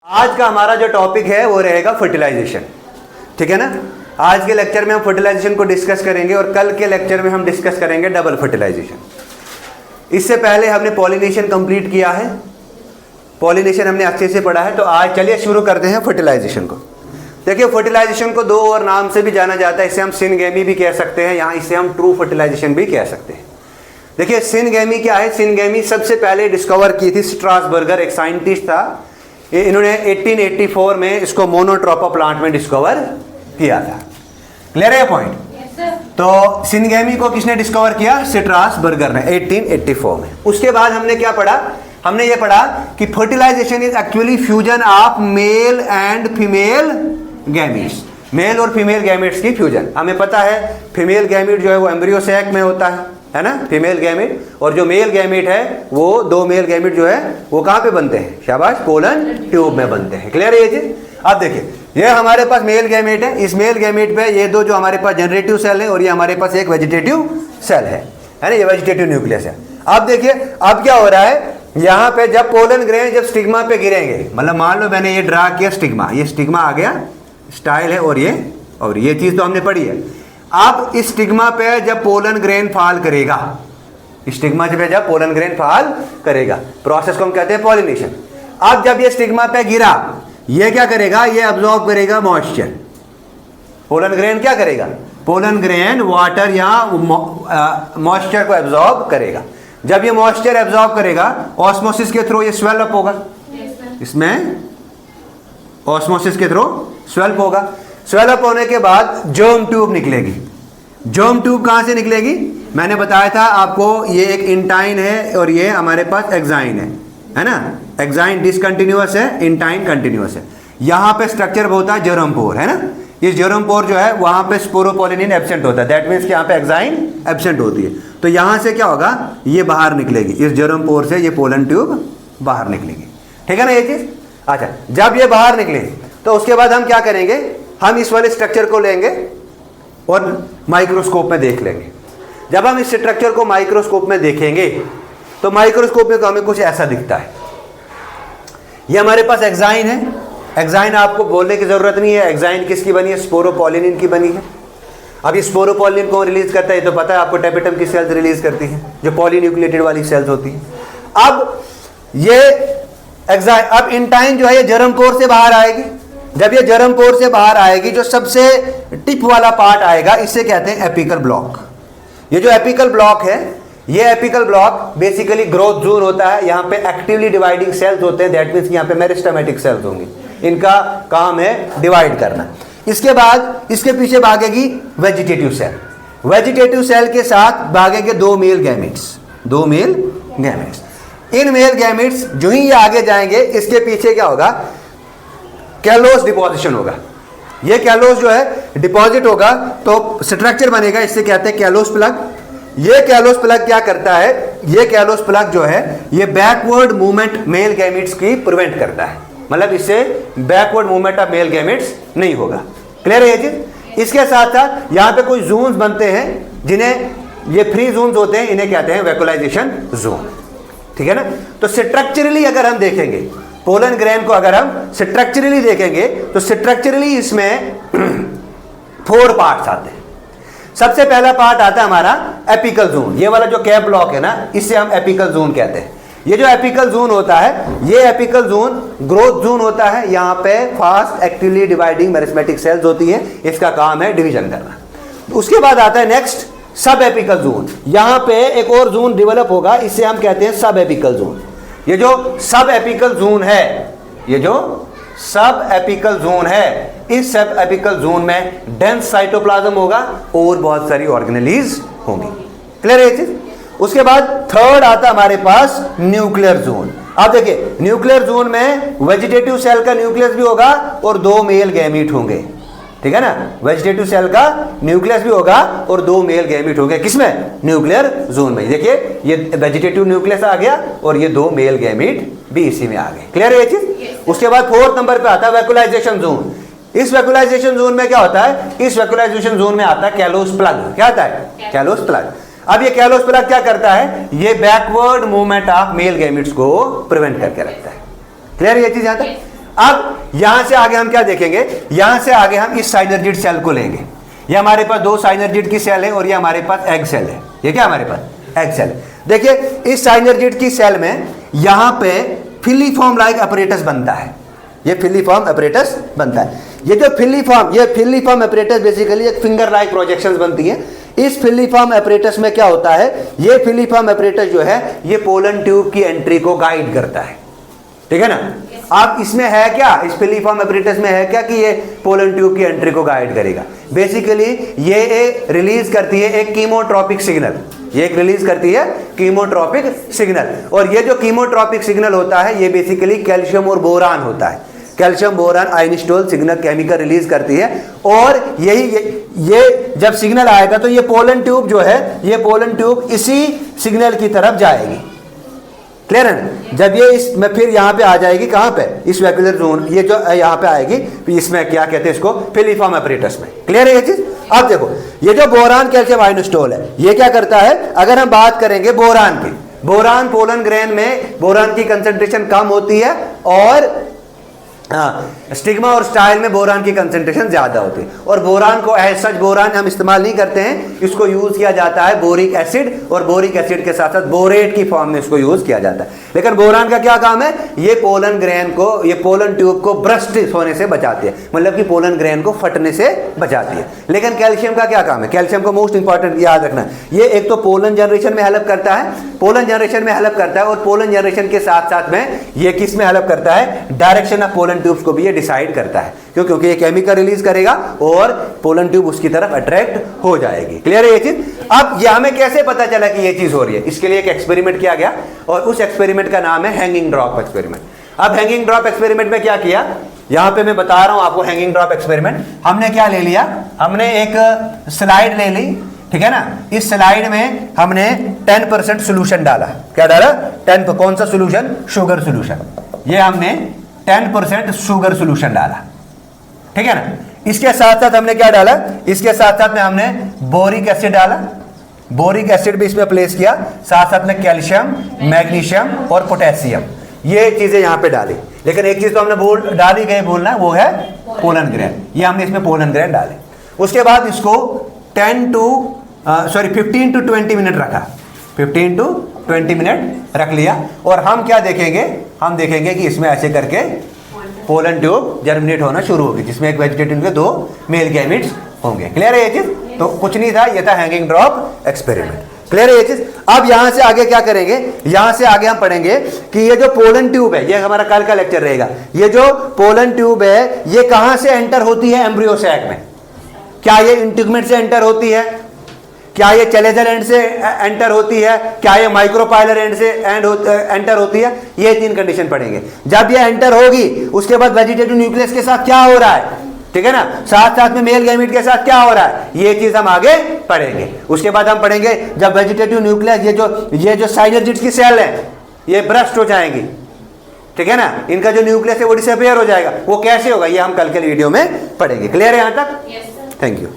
आज का हमारा जो टॉपिक है वो रहेगा फर्टिलाइजेशन, ठीक है ना। आज के लेक्चर में हम फर्टिलाइजेशन को डिस्कस करेंगे और कल के लेक्चर में हम डिस्कस करेंगे डबल फर्टिलाइजेशन। इससे पहले हमने पॉलिनेशन कंप्लीट किया है, पॉलिनेशन हमने अच्छे से पढ़ा है। तो आज चलिए शुरू करते हैं फर्टिलाइजेशन को। देखिए फर्टिलाइजेशन को दो और नाम से भी जाना जाता है, इसे हम सिनगेमी भी कह सकते हैं, यहाँ इसे हम ट्रू फर्टिलाइजेशन भी कह सकते हैं। देखिए सिनगेमी क्या है, सिनगेमी सबसे पहले डिस्कवर की थी स्ट्रासबर्गर, एक साइंटिस्ट था। इन्होंने 1884 में इसको मोनोट्रोपा प्लांट में डिस्कवर किया था। क्लियर है पॉइंट? तो सिनगेमी को किसने डिस्कवर किया? स्ट्रासबर्गर ने 1884 में। उसके बाद हमने क्या पढ़ा? हमने ये पढ़ा कि fertilisation is actually fusion of male and female gametes, male और फीमेल गैमीट्स की फ्यूजन। हमें पता है फीमेल गैमीट जो है वो एम्ब्रियो सैक में होता है ना, फीमेल गैमीट, और जो मेल गैमीट है वो दो मेल गैमीट जो है वो कहाँ पे बनते हैं? शाबाश, पोलन ट्यूब में बनते हैं। क्लियर है ये चीज? अब देखिए ये हमारे पास मेल गैमीट है, इस मेल गैमीट पे ये दो जो हमारे पास जनरेटिव सेल है और ये हमारे पास एक वेजिटेटिव सेल है ना, ये वेजिटेटिव न्यूक्लियस है। अब देखिए अब क्या हो रहा है, यहाँ पे जब पोलन ग्रेन जब स्टिग्मा पे गिरेंगे, मतलब मान लो मैंने ये ड्रा किया स्टिग्मा, ये स्टिग्मा आ गया, स्टाइल है, और ये चीज तो हमने पढ़ी है। अब इस स्टिग्मा पे जब पोलन ग्रेन फॉल करेगा, स्टिग्मा पे जब पोलन ग्रेन फॉल करेगा, प्रोसेस को हम कहते हैं पॉलिनेशन। अब जब ये स्टिग्मा पे गिरा, ये क्या करेगा? ये अब्सॉर्ब करेगा मॉइस्चर। पोलन ग्रेन क्या करेगा? पोलन ग्रेन वाटर या मॉइस्चर को एब्सॉर्ब करेगा। जब ये मॉइस्चर एब्सॉर्ब करेगा ऑस्मोसिस के थ्रू ये स्वेल अप होगा, इसमें ऑस्मोसिस के थ्रू स्वेल्प होगा। स्वेल्प होने के बाद जर्म ट्यूब निकलेगी। जर्म ट्यूब कहां से निकलेगी? मैंने बताया था आपको, ये एक इंटाइन है और ये हमारे पास एक्साइन है ना। एक्साइन डिसकंटिन्यूअस है, इंटाइन कंटिन्यूअस है। यहां पे स्ट्रक्चर होता है जर्म पोर, है ना। ये जर्म पोर जो है वहां पे स्पोरोपोलिनिन एब्सेंट होता है, दैट मीन्स कि यहाँ पे एक्साइन एब्सेंट होती है। तो यहां से क्या होगा? ये बाहर निकलेगी, इस जर्म पोर से ये पोलन ट्यूब बाहर निकलेगी, ठीक है ना ये चीज। अच्छा, जब ये बाहर निकले तो उसके बाद हम क्या करेंगे? हम इस वाले स्ट्रक्चर को लेंगे और माइक्रोस्कोप में देख लेंगे। जब हम इस स्ट्रक्चर को माइक्रोस्कोप में देखेंगे तो माइक्रोस्कोप में तो हमें कुछ ऐसा दिखता है। ये हमारे पास एक्साइन है। एक्साइन आपको बोलने की जरूरत नहीं है, एक्साइन किसकी बनी है? स्पोरोपोलिनिन की बनी है। अब ये स्पोरोपोलिनिन कौन रिलीज करता है? तो पता है आपको, टेपिटम की सेल्स रिलीज करती है, जो पॉलीन्यूक्लिएटेड वाली सेल्स होती है। अब ये एक्साइन, अब इंटाइन जो है ये जर्म पोर से बाहर आएगी। जब ये जर्म पोर से बाहर आएगी, जो सबसे टिप वाला पार्ट आएगा, इसे कहते हैं एपिकल ब्लॉक। ये जो एपिकल ब्लॉक है, ये apical block basically growth zone होता है। यहाँ पे एक्टिवली डिवाइडिंग सेल्स होते हैं, दैट मीन्स यहाँ पे मेरिस्टेमेटिक सेल्स होंगी, इनका काम है डिवाइड करना। इसके बाद इसके पीछे भागेगी वेजिटेटिव सेल। वेजिटेटिव सेल के साथ भागेंगे दो मेल गैमेट्स, दो male gametes. In male gametes जो ही ये आगे जाएंगे, इसके पीछे क्या होगा? कैलोस डिपोजिशन होगा। ये कैलोस जो है डिपॉजिट होगा तो स्ट्रक्चर बनेगा, इससे कहते हैं कैलोस प्लग। ये कैलोस प्लग क्या करता है? ये कैलोस प्लग जो है ये बैकवर्ड मूवमेंट मेल गैमेट्स की प्रिवेंट करता है, मतलब इससे backward movement of male gametes नहीं होगा। क्लियर है ये चीज? इसके साथ साथ यहाँ पे कुछ जोन्स बनते हैं, जिन्हें ये फ्री जोन्स होते हैं, इन्हें कहते हैं वैकुलाइजेशन जोन, ठीक है ना। तो स्ट्रक्चरली अगर हम देखेंगे पोलन ग्रेन को, अगर हम स्ट्रक्चरली देखेंगे तो स्ट्रक्चरली इसमें 4 पार्ट्स आते हैं। सबसे पहला पार्ट आता है हमारा एपिकल जोन। ये वाला जो कैप ब्लॉक है ना, इसे हम एपिकल जोन कहते हैं। ये जो एपिकल जोन होता है, ये एपिकल जोन ग्रोथ जोन होता है। यहाँ पे fast actively dividing meristematic cells होती है, इसका काम है डिवीजन करना। उसके बाद आता है नेक्स्ट सब एपिकल जोन। यहाँ पे एक और जोन डेवलप होगा, इसे हम कहते हैं सब एपिकल जोन। ये जो सब एपिकल जोन है, ये जो सब एपिकल जोन है, इस सब एपिकल जोन में डेंस साइटोप्लाज्म होगा और बहुत सारी ऑर्गेनेलीज होंगी। क्लियर है चीज? उसके बाद थर्ड आता हमारे पास न्यूक्लियर जोन। अब देखिए न्यूक्लियर जोन में वेजिटेटिव सेल का न्यूक्लियस भी होगा और दो मेल गैमीट होंगे, ठीक है ना। वेजिटेटिव सेल का न्यूक्लियस भी होगा और दो मेल गैमीट होंगे, किसमें? न्यूक्लियर जोन में। देखिए ये वेजिटेटिव न्यूक्लियस आ गया और ये दो मेल गैमीट भी इसी में आ गए। क्लियर है ये चीज? उसके बाद 4th नंबर पे आता है वैकुलाइजेशन जोन। इस वैकुलाइजेशन जोन में क्या होता है? इस वैकुलाइजेशन जोन में आता है कैलोस प्लग। क्या आता है? Callus plug. अब ये कैलोस प्लग क्या करता है? ये backward movement of male gametes को प्रिवेंट करके रखता है। क्लियर है ये चीज? यहां तक अब यहां से आगे हम क्या देखेंगे, यहां से आगे हम इस साइनर्जिड सेल को लेंगे। ये हमारे पास 2 साइनर्जिड की सेल है और ये हमारे पास एग सेल है। ये क्या हमारे पास एग सेल। देखिए इस साइनर्जिड की सेल में यहां पे फिलीफॉर्म लाइक अपरेटस बनता है। ये फिलीफॉर्म अपरेटस बनता है। ये जो फिलीफॉर्म अपरेटस बेसिकली एक फिंगर लाइक प्रोजेक्शंस बनती है। इस फिलीफॉर्म अपरेटस में क्या होता है, ये फिलीफॉर्म अपरेटस जो है ये पोलन ट्यूब की एंट्री को गाइड करता है, ठीक है ना। अब इसमें है क्या, इस फिलीफॉर्म अपरेटस में है क्या कि ये पोलन ट्यूब की एंट्री को गाइड करेगा। बेसिकली ये रिलीज करती है एक कीमोट्रॉपिक सिग्नल। ये एक रिलीज करती है कीमोट्रॉपिक सिग्नल, और ये जो कीमोट्रॉपिक सिग्नल होता है ये बेसिकली कैल्शियम और बोरान होता है। कैल्शियम बोरान आयनिस्टोल सिग्नल केमिकल रिलीज करती है, और ये जब सिग्नल आएगा तो ये पोलन ट्यूब जो है, ये पोलन ट्यूब इसी सिग्नल की तरफ जाएगी। क्लियर है ना। जब ये इसमें फिर यहाँ पे आ जाएगी, कहाँ पे, इस वैक्यूलर जोन, ये जो यहाँ पे आएगी, इसमें क्या कहते हैं इसको, फिलीफॉर्म अपरेटस में। क्लियर है ये चीज। अब देखो ये जो बोरान कैल्शियम आयनिस्टोल है ये क्या करता है, अगर हम बात करेंगे बोरान की, बोरान पोलन ग्रेन में बोरान की कंसंट्रेशन कम होती है, और स्टिग्मा और स्टाइल में बोरान की कंसंट्रेशन ज्यादा होती है। और बोरान को एज सच बोरान हम इस्तेमाल नहीं करते हैं, इसको यूज किया जाता है बोरिक एसिड, और बोरिक एसिड के साथ साथ बोरेट की फॉर्म में इसको यूज किया जाता है। लेकिन बोरान का क्या काम है, ये पोलन ग्रेन को, ये पोलन ट्यूब को ब्रस्ट होने से बचाती है, मतलब कि पोलन ग्रेन को फटने से बचाती है। लेकिन कैल्शियम का क्या काम है, कैल्शियम को मोस्ट इंपॉर्टेंट याद रखना, ये एक तो पोलन जनरेशन में हेल्प करता है, पोलन जनरेशन में हेल्प करता है, और पोलन जनरेशन के साथ साथ में ये किस में हेल्प करता है, डायरेक्शन ऑफ पोलन ट्यूब्स को भी ये डिसाइड करता है। क्यों, क्योंकि ये केमिकल रिलीज करेगा और पोलन ट्यूब उसकी तरफ अट्रैक्ट हो जाएगी। क्लियर है ये चीज। अब ये हमें कैसे पता चला कि ये चीज हो रही है, इसके लिए एक एक्सपेरिमेंट किया गया, और उस एक्सपेरिमेंट का नाम है हैंगिंग ड्रॉप एक्सपेरिमेंट। अब हैंगिंग ड्रॉप एक्सपेरिमेंट में क्या किया, यहां पे मैं बता रहा हूं आपको हैंगिंग ड्रॉप एक्सपेरिमेंट। हमने क्या ले लिया, हमने एक स्लाइड ले ली, ठीक है ना। इस स्लाइड में हमने 10% सोल्यूशन डाला। क्या डाला, 10। कौन सा सोल्यूशन, शुगर सोल्यूशन। ये हमने 10% शुगर सोल्यूशन डाला, ठीक है ना। इसके साथ साथ हमने क्या डाला, इसके साथ साथ में हमने बोरिक एसिड डाला, बोरिक एसिड भी इसमें प्लेस किया, साथ साथ में कैल्शियम, मैग्नीशियम और पोटेशियम, ये चीजें यहां पे डाली। लेकिन एक चीज तो हमने डाली गई बोलना, वो है पोलन ग्रेन। ये हमने इसमें पोलन ग्रेन डाले। उसके बाद इसको 15 to 20 मिनट रखा, 15 to 20 मिनट रख लिया। और हम क्या देखेंगे, हम देखेंगे कि इसमें ऐसे करके पोलन ट्यूब जर्मिनेट होना शुरू होगी, जिसमें एक वेजिटेटिव के 2 मेल गैमेट्स होंगे। क्लियर है ये चीज। तो कुछ नहीं था, ये था हैंगिंग ड्रॉप एक्सपेरिमेंट। क्लियर है ये चीज। अब यहां से आगे क्या करेंगे, यहां से आगे हम पढ़ेंगे कि ये जो पोलन ट्यूब है, ये हमारा कल का लेक्चर रहेगा, ये जो पोलन ट्यूब है ये कहां से एंटर होती है एम्ब्रियो सैक में। क्या ये इंटीग्मेंट से एंटर होती है, क्या ये चलेजल एंड से एंटर होती है, क्या ये माइक्रोपाइलर एंड से एंटर होती है। ये 3 कंडीशन पढ़ेंगे। जब ये एंटर होगी उसके बाद वेजिटेटिव न्यूक्लियस के साथ क्या हो रहा है, ठीक है ना, साथ साथ में मेल गैमेट के साथ क्या हो रहा है, ये चीज हम आगे पढ़ेंगे। उसके बाद हम पढ़ेंगे जब वेजिटेटिव न्यूक्लियस, ये जो साइनर्जिड की सेल है ये ब्रस्ट हो जाएंगी, ठीक है ना, इनका जो न्यूक्लियस है वो डिसअपीयर हो जाएगा। वो कैसे होगा ये हम कल के वीडियो में पढ़ेंगे। क्लियर है यहां तक। Thank you.